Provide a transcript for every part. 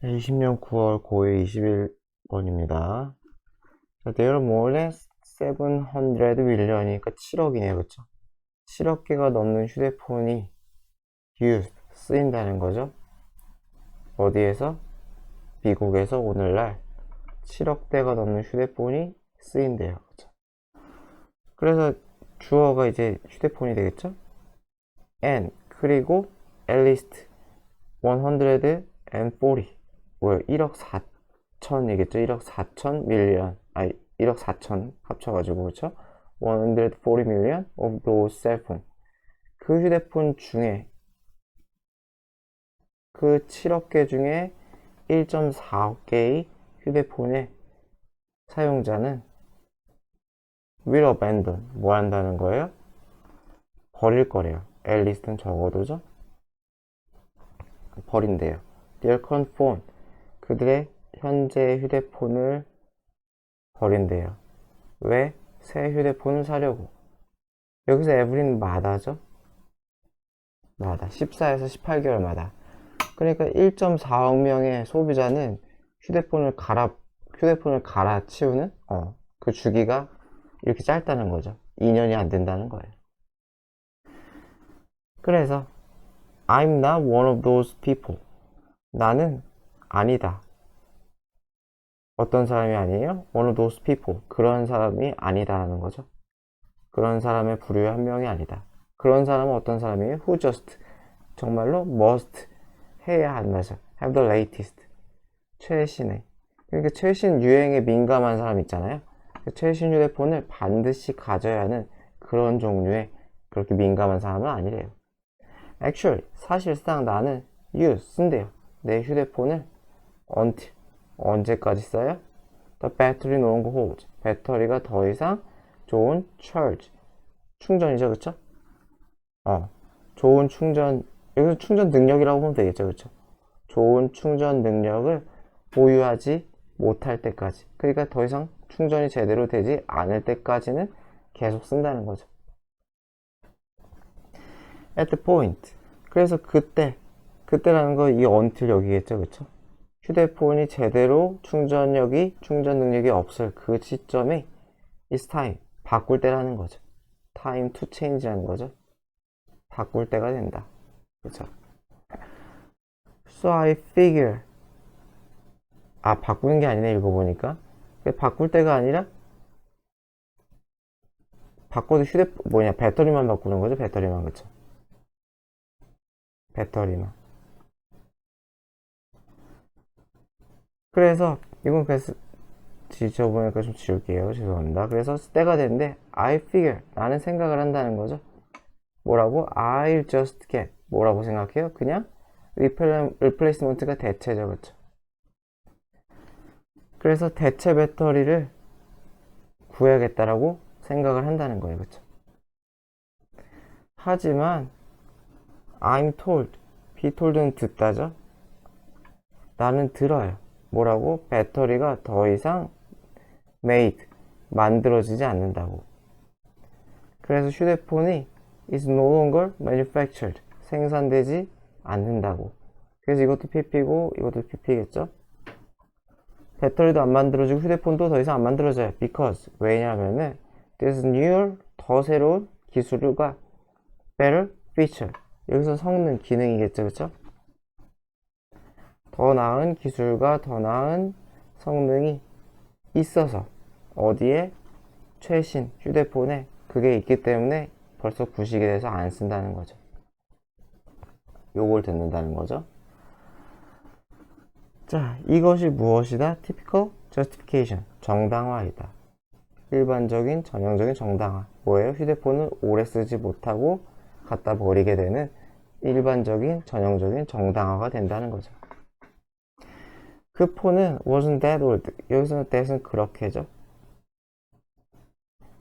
20년 9월 고1 21번입니다. 자, there are more than 700 million이니까 7억이네요. 그쵸? 7억 개가 넘는 휴대폰이 used, 쓰인다는 거죠. 어디에서? 미국에서 오늘날 7억 대가 넘는 휴대폰이 쓰인대요. 그쵸? 그래서 주어가 이제 휴대폰이 되겠죠? and, 그리고 at least 140 뭐야, 1억 4천이겠죠? 1억 4천 밀리언, 아니 1억 4천 합쳐가지고, 그쵸? 140 million of those cell phone, 그 휴대폰 중에, 그 7억 개 중에 1.4억 개의 휴대폰의 사용자는 will abandon, 뭐 한다는 거예요? 버릴 거래요. at least는 적어도죠? 버린대요. their current phone, 그들의 현재 휴대폰을 버린대요. 왜? 새 휴대폰을 사려고. 여기서 에브리는 마다죠? 마다. 14에서 18개월마다. 그러니까 1.4억 명의 소비자는 휴대폰을 갈아치우는, 그 주기가 이렇게 짧다는 거죠. 2년이 안 된다는 거예요. 그래서, I'm not one of those people. 나는 아니다. 어떤 사람이 아니에요? One of those people. 그런 사람이 아니다라는 거죠. 그런 사람의 부류의 한 명이 아니다. 그런 사람은 어떤 사람이에요? Who just, 정말로 must, 해야 한다죠. Have the latest, 최신의. 그러니까 최신 유행에 민감한 사람 있잖아요. 최신 휴대폰을 반드시 가져야 하는 그런 종류의 그렇게 민감한 사람은 아니래요. Actually, 사실상 나는 쓴대요. 내 휴대폰을 until, 언제까지 써요? The battery no longer holds, 배터리가 더 이상 좋은 charge, 충전이죠, 그쵸? 좋은 충전, 여기서 충전 능력이라고 보면 되겠죠, 그쵸? 좋은 충전 능력을 보유하지 못할 때까지, 그러니까 더 이상 충전이 제대로 되지 않을 때까지는 계속 쓴다는 거죠. at the point, 그래서 그때라는 거 이 until 여기겠죠, 그쵸? 휴대폰이 제대로 충전 능력이 없을 그 시점에 it's time, 바꿀 때라는 거죠. time to change라는 거죠. 바꿀 때가 된다. 그쵸? So I figure, 바꾸는 게 아니네, 읽어보니까. 바꿀 때가 아니라 바꿔도 배터리만 바꾸는 거죠. 배터리만. 그쵸? 배터리만. 그래서 이건 지져보니까 좀 지울게요. 죄송합니다. 그래서 때가 됐는데 I figure, 나는 생각을 한다는 거죠. 뭐라고? I'll just get, 뭐라고 생각해요? 그냥 replacement가 대체죠. 그쵸? 그래서 대체 배터리를 구해야겠다라고 생각을 한다는 거예요. 그쵸? 하지만 I'm told, be told는 듣다죠. 나는 들어요. 뭐라고? 배터리가 더 이상 made, 만들어지지 않는다고. 그래서 휴대폰이 is no longer manufactured, 생산되지 않는다고. 그래서 이것도 PP고 이것도 PP겠죠? 배터리도 안 만들어지고 휴대폰도 더 이상 안 만들어져요. because, 왜냐하면은 there's newer, 더 새로운 기술과 better feature, 여기서 성능, 기능이겠죠, 그쵸? 더 나은 기술과 더 나은 성능이 있어서, 어디에? 최신 휴대폰에 그게 있기 때문에 벌써 구식이 돼서 안 쓴다는 거죠. 요걸 듣는다는 거죠. 자, 이것이 무엇이다? typical justification, 정당화이다. 일반적인 전형적인 정당화. 뭐예요? 휴대폰을 오래 쓰지 못하고 갖다 버리게 되는 일반적인 전형적인 정당화가 된다는 거죠. 그 폰은 wasn't that old, 여기서는 that은 그렇게죠.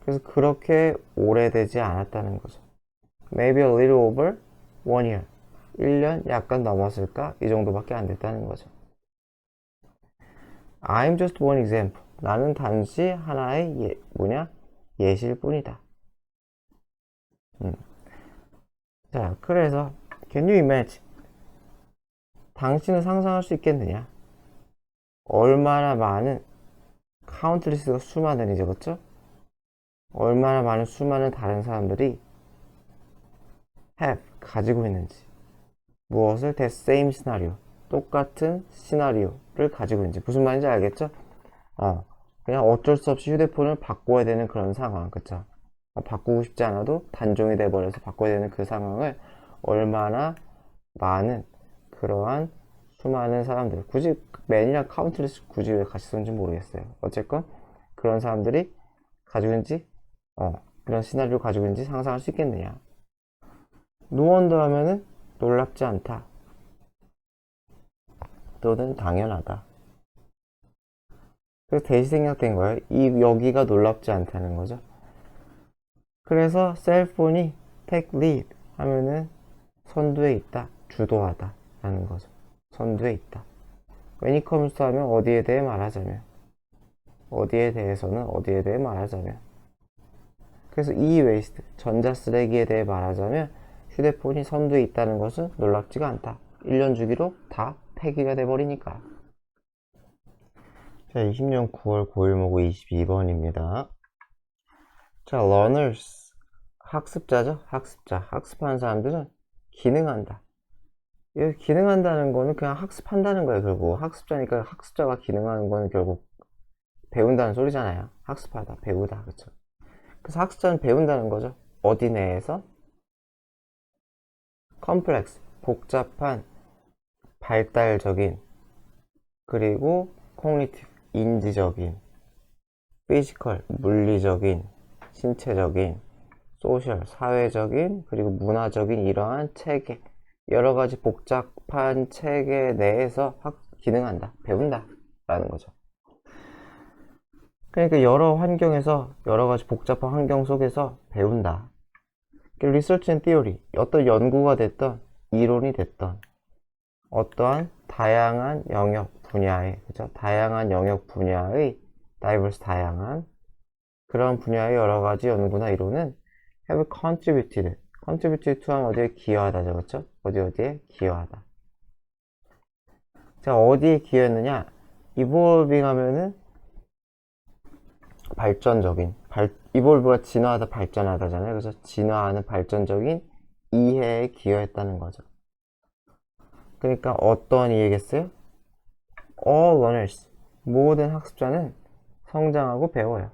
그래서 그렇게 오래되지 않았다는 거죠. Maybe a little over 1 year, 1년 약간 넘었을까? 이 정도밖에 안 됐다는 거죠. I'm just one example, 나는 단지 하나의 예시일 뿐이다. 자, 그래서 can you imagine, 당신은 상상할 수 있겠느냐? 얼마나 많은 countless가 수많은이죠, 그쵸? 얼마나 많은 수많은 다른 사람들이 have 가지고 있는지 무엇을 the same scenario 똑같은 시나리오를 가지고 있는지 무슨 말인지 알겠죠? 그냥 어쩔 수 없이 휴대폰을 바꿔야 되는 그런 상황, 그쵸? 바꾸고 싶지 않아도 단종이 돼버려서 바꿔야 되는 그 상황을 얼마나 많은 그러한 수많은 사람들, 굳이 맨이랑 카운트리스 굳이 왜 같이 쓰는지 모르겠어요. 어쨌건 그런 사람들이 가지고 있는지 그런 시나리오를 가지고 있는지 상상할 수 있겠느냐. 노원더 하면은 놀랍지 않다 또는 당연하다. 그래서 대시 생략된 거예요. 여기가 놀랍지 않다는 거죠. 그래서 셀폰이 take lead 하면은 선두에 있다, 주도하다 라는 거죠. 선두에 있다. when it comes to 하면 어디에 대해 말하자면, 어디에 대해서는 어디에 대해 말하자면. 그래서 e-waste 전자 쓰레기에 대해 말하자면 휴대폰이 선두에 있다는 것은 놀랍지가 않다. 1년 주기로 다 폐기가 돼버리니까. 자, 20년 9월 고일목우 22번입니다. 자, learners 학습자죠. 학습하는 사람들은 기능한다. 이 기능한다는 거는 그냥 학습한다는 거예요. 결국 학습자니까 학습자가 기능하는 거는 결국 배운다는 소리잖아요. 학습하다, 배우다, 그쵸? 그래서 학습자는 배운다는 거죠. 어디 내에서? 컴플렉스, 복잡한, 발달적인, 그리고 cognitive, 인지적인, physical, 물리적인, 신체적인, social, 사회적인, 그리고 문화적인 이러한 체계, 여러 가지 복잡한 체계 내에서 기능한다, 배운다 라는 거죠. 그러니까 여러 환경에서, 여러 가지 복잡한 환경 속에서 배운다. 리서치 앤 티오리, 어떤 연구가 됐던, 이론이 됐던 어떠한 다양한 영역 분야의, 그죠? 다양한 영역 분야의 diverse, 다양한 그런 분야의 여러 가지 연구나 이론은 have contributed to 하면 어디에 기여하다죠, 그렇죠? 어디에 기여하다. 자, 어디에 기여했느냐? evolving 하면은 발전적인, evolve가 진화하다, 발전하다잖아요. 그래서 진화하는 발전적인 이해에 기여했다는 거죠. 그러니까 어떤 이해겠어요? All learners, 모든 학습자는 성장하고 배워요.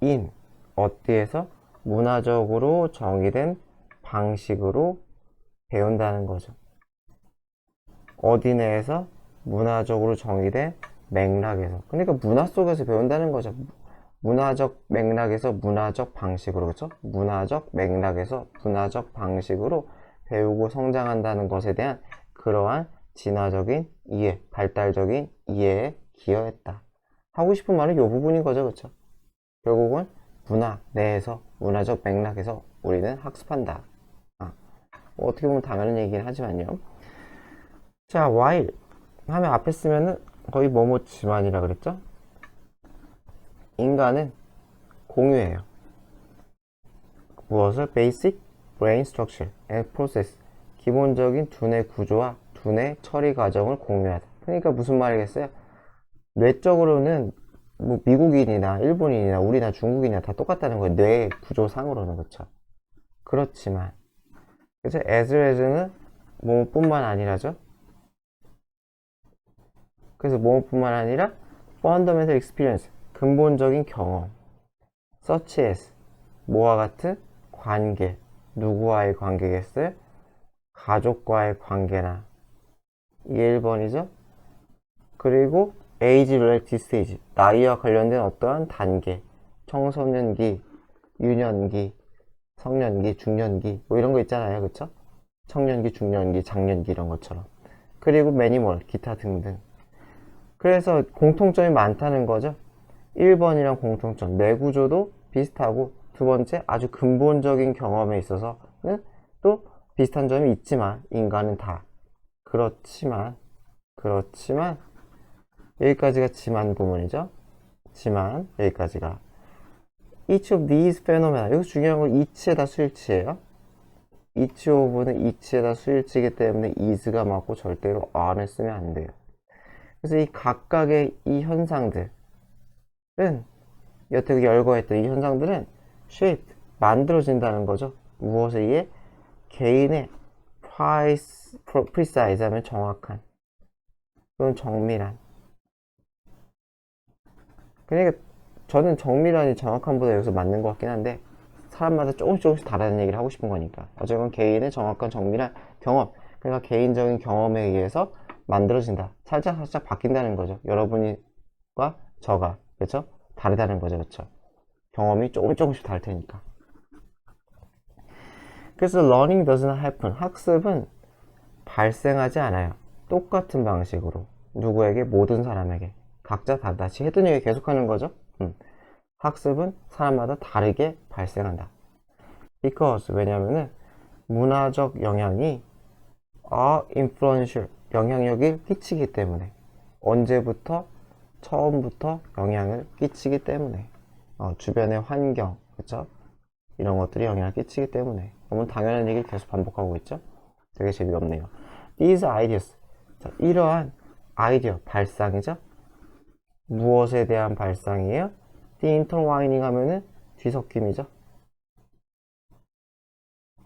in, 어디에서? 문화적으로 정의된 방식으로 배운다는 거죠. 어디 내에서? 문화적으로 정의된 맥락에서. 그러니까 문화 속에서 배운다는 거죠. 문화적 맥락에서 문화적 방식으로, 그렇죠? 문화적 맥락에서 문화적 방식으로 배우고 성장한다는 것에 대한 그러한 진화적인 이해, 발달적인 이해에 기여했다. 하고 싶은 말은 이 부분인 거죠, 그렇죠? 결국은 문화 내에서, 문화적 맥락에서 우리는 학습한다. 뭐 어떻게 보면 당연한 얘기긴 하지만요. 자, while 하면 앞에 쓰면은 거의 뭐뭐지만이라 그랬죠? 인간은 공유해요. 무엇을? basic brain structure and process, 기본적인 두뇌 구조와 두뇌 처리 과정을 공유하다. 그러니까 무슨 말이겠어요? 뇌적으로는 뭐 미국인이나 일본인이나 우리나 중국인이나 다 똑같다는 거예요. 뇌 구조상으로는. 그렇죠? 그렇지만 그래서 as는 뭐뿐만 아니라죠. 그래서 뭐뿐만 아니라 fundamental experience, 근본적인 경험, such as 뭐와 같은 관계, 누구와의 관계겠어요? 가족과의 관계나 이게 1번이죠. 그리고 age related stage, 나이와 관련된 어떠한 단계, 청소년기, 유년기, 성년기, 중년기 뭐 이런 거 있잖아요. 그쵸? 청년기, 중년기, 장년기 이런 것처럼. 그리고 매니멀, 기타 등등. 그래서 공통점이 많다는 거죠. 1번이랑 공통점, 뇌구조도 비슷하고 두 번째 아주 근본적인 경험에 있어서는 또 비슷한 점이 있지만 인간은 다 그렇지만 여기까지가 지만 구문이죠. 지만 여기까지가 each of these phenomena, 여기서 중요한 건 each에다 수일치예요. each of는 each에다 수일치이기 때문에 is가 맞고 절대로 are를 쓰면 안 돼요. 그래서 이 각각의 이 현상들은, 여태 열거했던 이 현상들은 shaped, 만들어진다는 거죠. 무엇에 의해? 개인의 precise 하면 정확한, 또는 정밀한. 그러니까 저는 정밀한이 정확한보다 여기서 맞는 것 같긴 한데, 사람마다 조금씩 다르다는 얘기를 하고 싶은 거니까. 어쨌건 개인의 정확한 정밀한 경험, 그러니까 개인적인 경험에 의해서 만들어진다. 살짝 바뀐다는 거죠. 여러분과 저가, 그렇죠? 다르다는 거죠, 그렇죠? 경험이 조금씩 다를 테니까. 그래서 learning doesn't happen. 학습은 발생하지 않아요. 똑같은 방식으로. 누구에게? 모든 사람에게. 각자 다르다시 했던 얘기 계속하는 거죠. 학습은 사람마다 다르게 발생한다. Because, 왜냐면은 문화적 영향이 influential, 영향력을 끼치기 때문에. 언제부터? 처음부터 영향을 끼치기 때문에. 주변의 환경, 그쵸? 이런 것들이 영향을 끼치기 때문에. 너무 당연한 얘기를 계속 반복하고 있죠? 되게 재미없네요. These ideas. 자, 이러한 아이디어, 발상이죠? 무엇에 대한 발상이에요? The intertwining 하면은 뒤섞임이죠?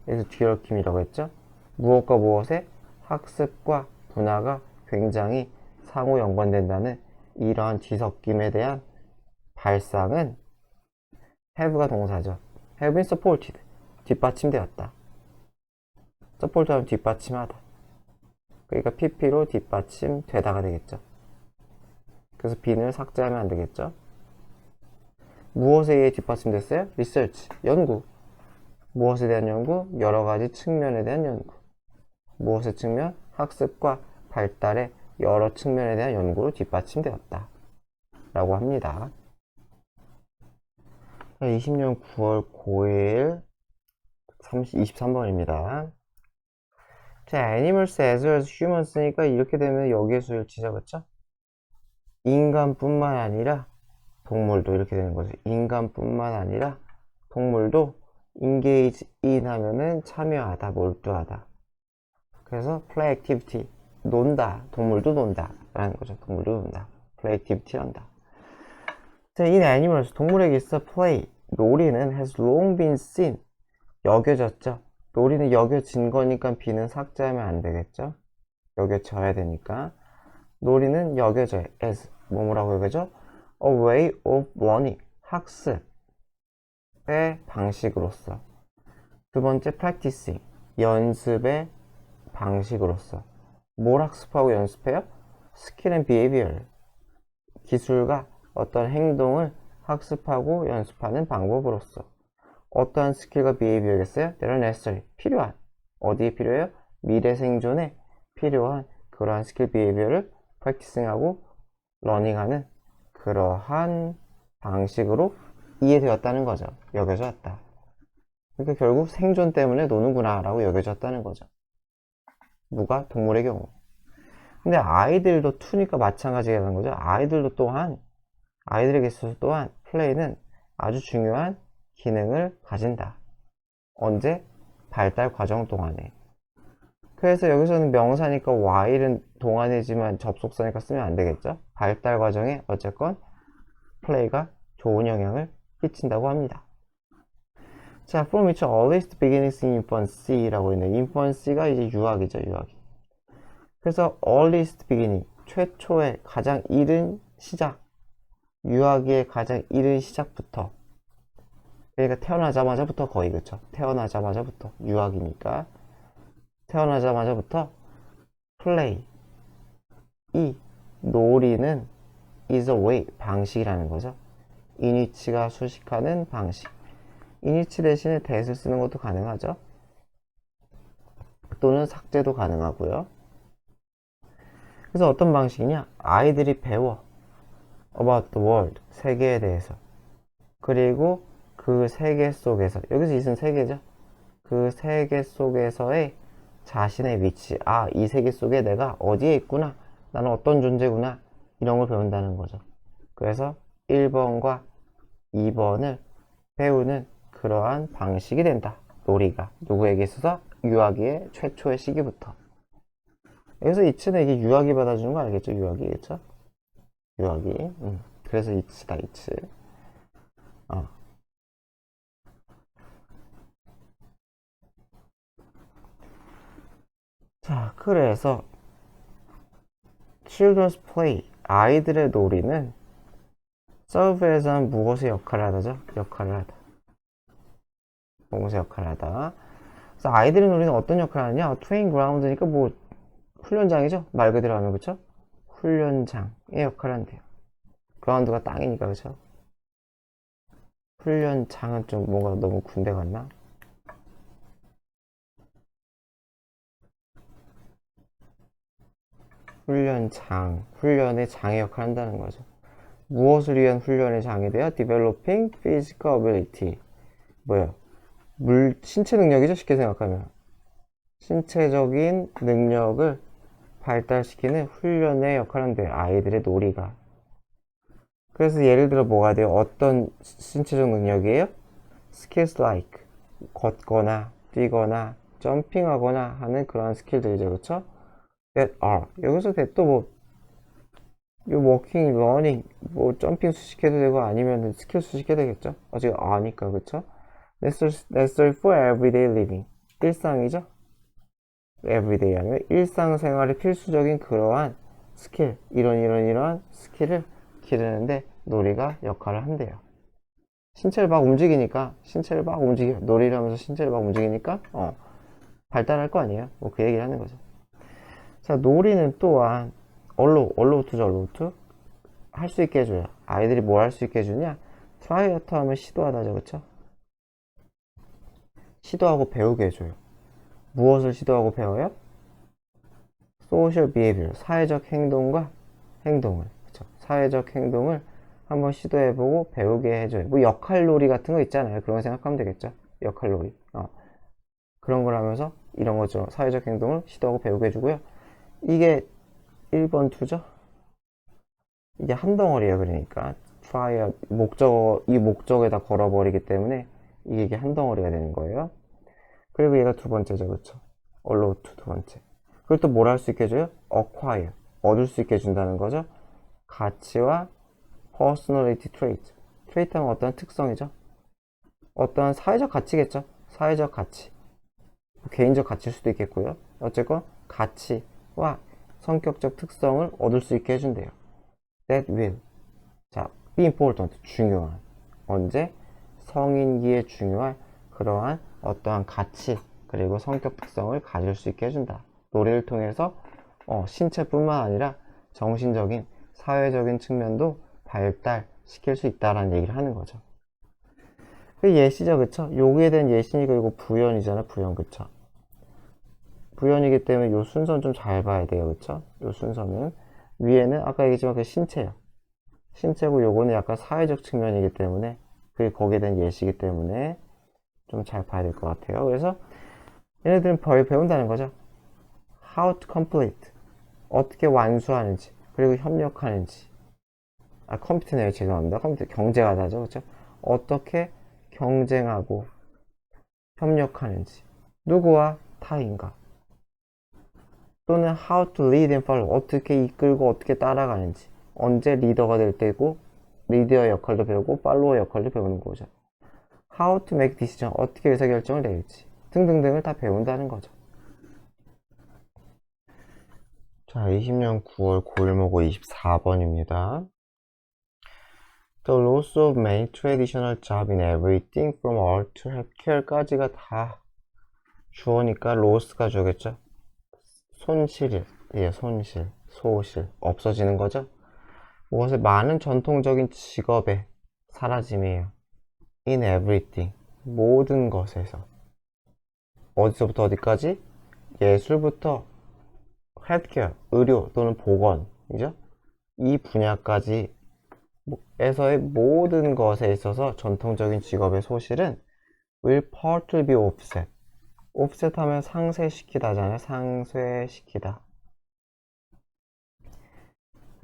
그래서 뒤얽힘이라고 했죠? 무엇과 무엇의 학습과 문화가 굉장히 상호 연관된다는 이러한 뒤섞임에 대한 발상은 have가 동사죠. have been supported. 뒷받침되었다. support 하면 뒷받침하다. 그러니까 pp로 뒷받침되다가 되겠죠. 그래서 bene을 삭제하면 안 되겠죠. 무엇에 의해 뒷받침됐어요? research, 연구. 무엇에 대한 연구? 여러 가지 측면에 대한 연구. 무엇의 측면? 학습과 발달의 여러 측면에 대한 연구로 뒷받침되었다. 라고 합니다. 20년 9월 9일 23번입니다. 자, animals as well as humans니까 이렇게 되면 여기에 수일치죠, 그쵸? 인간뿐만 아니라 동물도 이렇게 되는 거죠. 인간뿐만 아니라 동물도 engage in 하면은 참여하다, 몰두하다. 그래서 play activity, 논다. 동물도 논다. 라는 거죠. 동물도 논다. play activity 한다. 자, in animals, 동물에게 있어 play, 놀이는 has long been seen, 여겨졌죠. 놀이는 여겨진 거니까 be는 삭제하면 안 되겠죠. 여겨져야 되니까. 놀이는 여겨져요. as, 뭐라고 여겨져? A way of learning, 학습의 방식으로서. 두 번째, practicing, 연습의 방식으로서. 뭘 학습하고 연습해요? 스킬 앤 비헤이비어를, 기술과 어떤 행동을 학습하고 연습하는 방법으로서. 어떠한 스킬과 비헤이비어겠어요? That are necessary, 필요한. 어디에 필요해요? 미래 생존에 필요한 그러한 스킬 비헤이비어를 practicing하고 러닝하는 그러한 방식으로 이해되었다는 거죠. 여겨져 왔다. 그러니까 결국 생존 때문에 노는구나 라고 여겨졌다는 거죠. 누가? 동물의 경우. 근데 아이들도 투니까 마찬가지라는 거죠. 아이들도 또한, 아이들에게 있어서 또한 플레이는 아주 중요한 기능을 가진다. 언제? 발달 과정 동안에. 그래서 여기서는 명사니까 while은 동안이지만 접속사니까 쓰면 안 되겠죠. 발달 과정에 어쨌건 플레이가 좋은 영향을 끼친다고 합니다. 자, from its earliest beginnings in infancy라고 있는데, infancy가 이제 유아기죠, 유아기. 그래서 earliest beginning, 최초의 가장 이른 시작, 유아기의 가장 이른 시작부터, 그러니까 태어나자마자부터 거의, 그쵸? 태어나자마자부터, 유아기니까 태어나자마자부터 플레이, 이 놀이는 is a way, 방식이라는 거죠. 인위치가 수식하는 방식. 인위치 대신에 that을 쓰는 것도 가능하죠. 또는 삭제도 가능하고요. 그래서 어떤 방식이냐? 아이들이 배워 about the world, 세계에 대해서. 그리고 그 세계 속에서, 여기서 있은 세계죠. 그 세계 속에서의 자신의 위치. 아, 이 세계 속에 내가 어디에 있구나. 나는 어떤 존재구나. 이런 걸 배운다는 거죠. 그래서 1번과 2번을 배우는 그러한 방식이 된다. 놀이가. 누구에게 있어서? 유아기의 최초의 시기부터. 여기서 it는 이게 유아기 받아주는 거 알겠죠? 유아기, 그쵸? 유아기. 그래서 it다, it. 어. 자, 그래서 children's play, 아이들의 놀이는 serve as는 무엇의 역할을 하다죠? 역할을 하다. 무엇의 역할을 하다. 그래서 아이들의 놀이는 어떤 역할을 하느냐? 트레인 그라운드니까 뭐 훈련장이죠? 말 그대로 하면 그쵸? 훈련장의 역할을 한대요. 그라운드가 땅이니까 그쵸? 훈련장은 좀 뭔가 너무 군대 같나? 훈련장, 훈련의 장의 역할을 한다는 거죠. 무엇을 위한 훈련의 장이 돼요? Developing physical ability. 뭐야? 신체 능력이죠? 쉽게 생각하면. 신체적인 능력을 발달시키는 훈련의 역할을 한대요. 아이들의 놀이가. 그래서 예를 들어 뭐가 돼요? 어떤 신체적 능력이에요? Skills like 걷거나 뛰거나 점핑하거나 하는 그런 스킬들이죠. 그쵸? That are 여기서 that 뭐 walking, running 뭐 점핑 수식해도 되고 아니면 스킬 수식해도 되겠죠? 어차피 아니까 그쵸? Necessary for everyday living 일상이죠? everyday 하면 일상생활에 필수적인 그러한 스킬 이런 스킬을 기르는데 놀이가 역할을 한대요. 신체를 막 움직이니까 놀이를 하면서 신체를 막 움직이니까 발달할 거 아니에요. 뭐 그 얘기를 하는 거죠. 자, 놀이는 또한 언로우트죠. 언로우트 할 수 있게 해줘요. 아이들이 뭘 할 수 있게 해주냐? 트라이어트 하면 시도하다죠. 그쵸? 시도하고 배우게 해줘요. 무엇을 시도하고 배워요? 소셜 비헤비어 사회적 행동과 행동을 그쵸? 사회적 행동을 한번 시도해보고 배우게 해줘요. 뭐 역할놀이 같은 거 있잖아요. 그런 거 생각하면 되겠죠. 역할놀이 그런 걸 하면서 이런 거죠. 사회적 행동을 시도하고 배우게 해주고요. 이게 1번 투죠. 이게 한 덩어리예요. 그러니까 try 이 목적에다 걸어버리기 때문에 이게 한 덩어리가 되는 거예요. 그리고 얘가 두 번째죠. 그쵸? allow to 두 번째. 그리고 또 뭘 할 수 있게 해줘요? acquire 얻을 수 있게 해준다는 거죠. 가치와 personality trait. trait 하면 어떤 특성이죠? 어떠한 사회적 가치겠죠? 사회적 가치. 개인적 가치일 수도 있겠고요. 어쨌건 가치와 성격적 특성을 얻을 수 있게 해준대요. That will. 자, be important. 중요한. 언제? 성인기에 중요한 그러한 어떠한 가치 그리고 성격 특성을 가질 수 있게 해준다. 놀이를 통해서 신체뿐만 아니라 정신적인 사회적인 측면도 발달시킬 수 있다라는 얘기를 하는 거죠. 그 예시죠, 그쵸? 여기에 대한 예시니까 이거 부연이잖아, 부연, 그쵸? 부연이기 때문에 요 순서는 좀 잘 봐야 돼요, 그쵸? 요 순서는 위에는 아까 얘기했지만 그 신체요. 신체고 요거는 약간 사회적 측면이기 때문에 그게 거기에 대한 예시이기 때문에 좀 잘 봐야 될 것 같아요. 그래서 얘네들은 배운다는 거죠. How to complete. 어떻게 완수하는지 그리고 협력하는지 컴퓨터네요. 죄송합니다. 컴퓨터 경쟁하다죠. 그렇죠? 어떻게 경쟁하고 협력하는지 누구와 타인과 또는 how to lead and follow 어떻게 이끌고 어떻게 따라가는지 언제 리더가 될 때고 리더의 역할도 배우고 팔로워 역할도 배우는 거죠. how to make decision 어떻게 의사결정을 내릴지 등등등을 다 배운다는 거죠. 자, 20년 9월 고일모고 24번입니다. The loss of many traditional jobs in everything from art to healthcare까지가 다 주어니까 loss가 주겠죠. 손실이에요. 손실, 소실, 없어지는 거죠. 무엇의 많은 전통적인 직업의 사라짐이에요. In everything, 모든 것에서. 어디서부터 어디까지? 예술부터 헬스케어, 의료 또는 보건이죠. 이 분야까지 에서의 모든 것에 있어서 전통적인 직업의 소실은 will partly be offset. offset 하면 상쇄시키다잖아요. 상쇄시키다.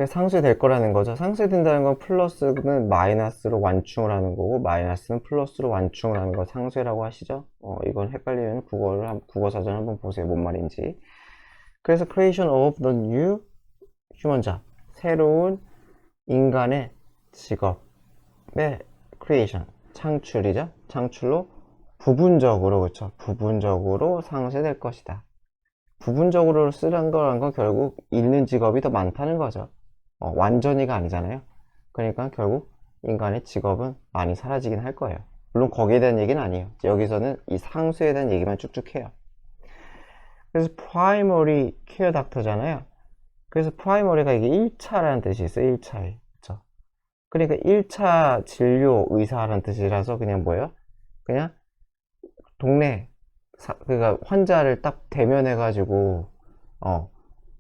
상쇄될 거라는 거죠. 상쇄된다는 건 플러스는 마이너스로 완충을 하는 거고 마이너스는 플러스로 완충을 하는 거 상쇄라고 하시죠. 이건 헷갈리면 국어 사전 한번 보세요. 뭔 말인지. 그래서 creation of the new human job, 새로운 인간의 직업의 creation, 창출이죠. 창출로 부분적으로, 그렇죠. 부분적으로 상쇄될 것이다. 부분적으로 쓰란 거란 건 결국 있는 직업이 더 많다는 거죠. 완전히가 아니잖아요. 그러니까 결국 인간의 직업은 많이 사라지긴 할 거예요. 물론 거기에 대한 얘기는 아니에요. 여기서는 이 상수에 대한 얘기만 쭉쭉 해요. 그래서 primary care doctor잖아요. 그래서 primary가 이게 1차라는 뜻이 있어요. 1차에. 그쵸? 그러니까 1차 진료 의사라는 뜻이라서 그냥 뭐예요? 그냥 동네 그러니까 환자를 딱 대면해가지고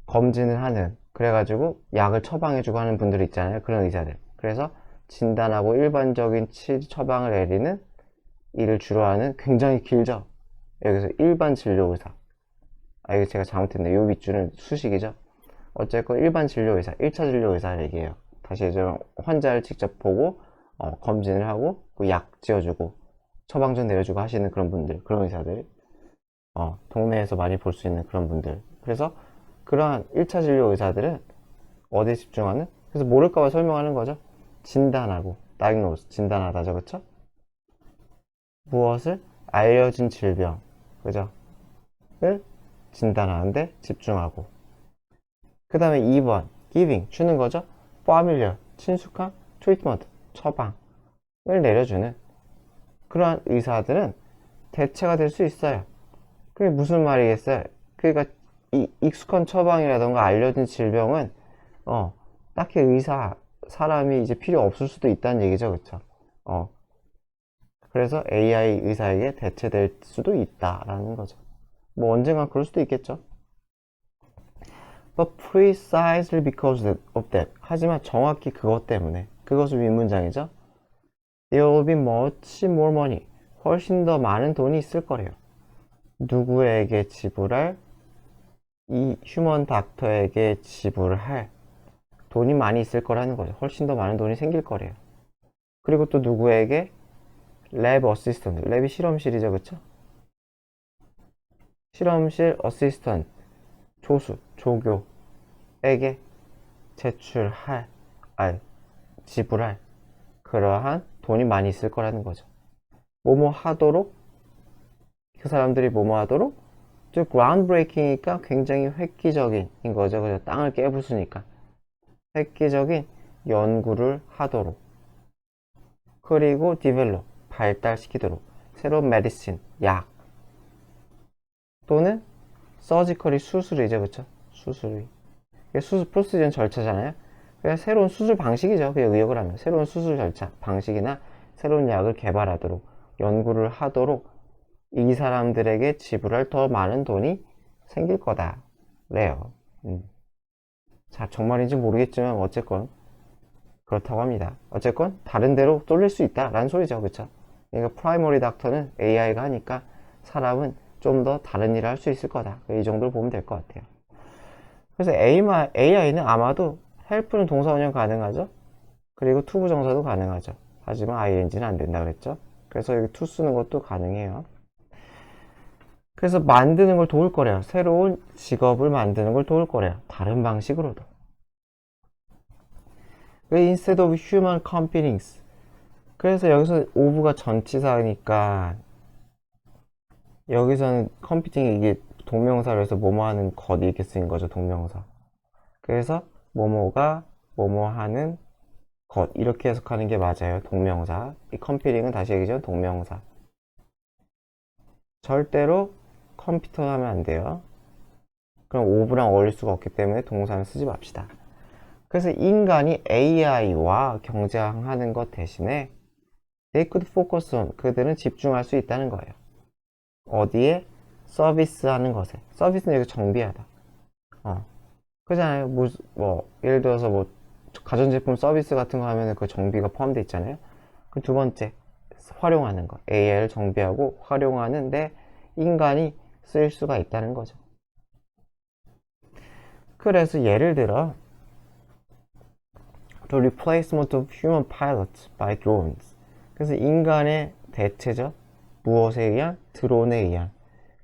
검진을 하는, 그래가지고 약을 처방해주고 하는 분들 있잖아요. 그런 의사들. 그래서 진단하고 일반적인 치료 처방을 내리는 일을 주로 하는, 굉장히 길죠. 여기서 일반 진료 의사. 이거 제가 잘못했네. 요 밑줄은 수식이죠. 어쨌건 일반 진료 의사, 1차 진료 의사 얘기예요. 다시 이제 환자를 직접 보고 검진을 하고 그 약 지어주고 처방전 내려주고 하시는 그런 분들, 그런 의사들, 동네에서 많이 볼 수 있는 그런 분들. 그래서 그러한 1차 진료 의사들은 어디에 집중하는? 그래서 모를까봐 설명하는 거죠. 진단하고, diagnose, 진단하다죠, 그쵸? 무엇을? 알려진 질병, 그죠? 을 진단하는데 집중하고. 그 다음에 2번, giving, 주는 거죠. familiar, 친숙한, treatment, 처방을 내려주는 그러한 의사들은 대체가 될 수 있어요. 그게 무슨 말이겠어요? 그러니까 이 익숙한 처방이라던가 알려진 질병은 딱히 의사 사람이 이제 필요 없을 수도 있다는 얘기죠, 그쵸? 그래서 AI 의사에게 대체될 수도 있다라는 거죠. 뭐 언젠간 그럴 수도 있겠죠. But precisely because of that. 하지만 정확히 그것 때문에. 그것을 윗문장이죠. There will be much more money. 훨씬 더 많은 돈이 있을 거래요. 누구에게 지불할? 이 휴먼 닥터에게 지불할 돈이 많이 있을 거라는 거죠. 훨씬 더 많은 돈이 생길 거래요. 그리고 또 누구에게? 랩 어시스턴트. 랩이 실험실이죠, 그쵸? 실험실 어시스턴트, 조수, 조교에게 제출할, 지불할 그러한 돈이 많이 있을 거라는 거죠. 뭐뭐 하도록, 그 사람들이 뭐뭐 하도록, 즉 ground breaking이니까 굉장히 획기적인 거죠. 그죠? 땅을 깨부수니까 획기적인 연구를 하도록, 그리고 develop, 발달시키도록, 새로운 메디신, 약, 또는 서지컬이 수술이죠, 그쵸? 수술이. 수술 프로시전 절차잖아요. 그냥 새로운 수술 방식이죠. 그냥 의역을 하면 새로운 수술 절차 방식이나 새로운 약을 개발하도록, 연구를 하도록 이 사람들에게 지불할 더 많은 돈이 생길 거다 래요. 자, 정말인지 모르겠지만 어쨌건 그렇다고 합니다. 어쨌건 다른 데로 쏠릴 수 있다 라는 소리죠, 그쵸? 그러니까 프라이머리 닥터는 AI가 하니까 사람은 좀 더 다른 일을 할 수 있을 거다. 이 정도로 보면 될 것 같아요. 그래서 AI는 아마도 help는 동사 원형 가능하죠. 그리고 to 부정사도 가능하죠. 하지만 ing는 안 된다 그랬죠. 그래서 여기 to 쓰는 것도 가능해요. 그래서 만드는 걸 도울 거래요. 새로운 직업을 만드는 걸 도울 거래요. 다른 방식으로도. 왜 instead of human competence? 그래서 여기서 of가 전치사니까 여기서는 competing 이게 동명사로 해서 뭐뭐 하는 것 이렇게 쓰인 거죠. 동명사. 그래서 뭐뭐가 뭐뭐 하는 것 이렇게 해석하는 게 맞아요. 동명사. 이 computing은 다시 얘기죠. 동명사. 절대로 컴퓨터 하면 안 돼요. 그럼 of랑 어울릴 수가 없기 때문에 동사는 쓰지 맙시다. 그래서 인간이 AI와 경쟁하는 것 대신에 they could focus on, 그들은 집중할 수 있다는 거예요. 어디에? 서비스 하는 것에. 서비스는 여기 정비하다. 그잖아요. 예를 들어서 가전제품 서비스 같은 거 하면 그 정비가 포함되어 있잖아요. 그 두 번째, 활용하는 거. AI를 정비하고 활용하는데 인간이 쓸 수가 있다는 거죠. 그래서 예를 들어 The replacement of human pilots by drones. 그래서 인간의 대체죠. 무엇에 의한? 드론에 의한.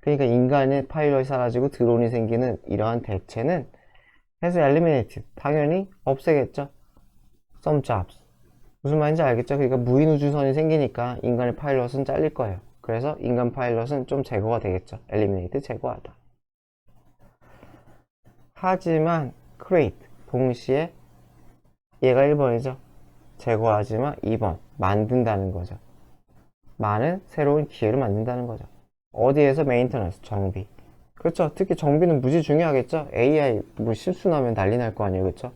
그러니까 인간의 파일럿이 사라지고 드론이 생기는 이러한 대체는 has eliminated. 당연히 없애겠죠. some jobs. 무슨 말인지 알겠죠? 그러니까 무인 우주선이 생기니까 인간의 파일럿은 잘릴 거예요. 그래서 인간 파일럿은 좀 제거가 되겠죠. eliminate, 제거하다. 하지만 create, 동시에 얘가 1번이죠. 제거하지만 2번, 만든다는 거죠. 많은 새로운 기회를 만든다는 거죠. 어디에서? maintenance, 정비. 그렇죠. 특히 정비는 무지 중요하겠죠. AI 뭐 실수 나면 난리 날 거 아니에요. 그렇죠?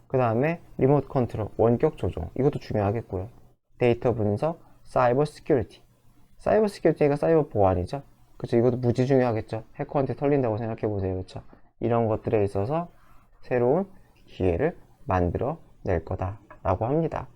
그 다음에 리모트 컨트롤, 원격 조종. 이것도 중요하겠고요. 데이터 분석, 사이버 시큐리티. 사이버 시큐리티가 사이버 보안이죠. 그렇죠. 이것도 무지 중요하겠죠. 해커한테 털린다고 생각해 보세요. 그렇죠? 이런 것들에 있어서 새로운 기회를 만들어 낼 거다라고 합니다.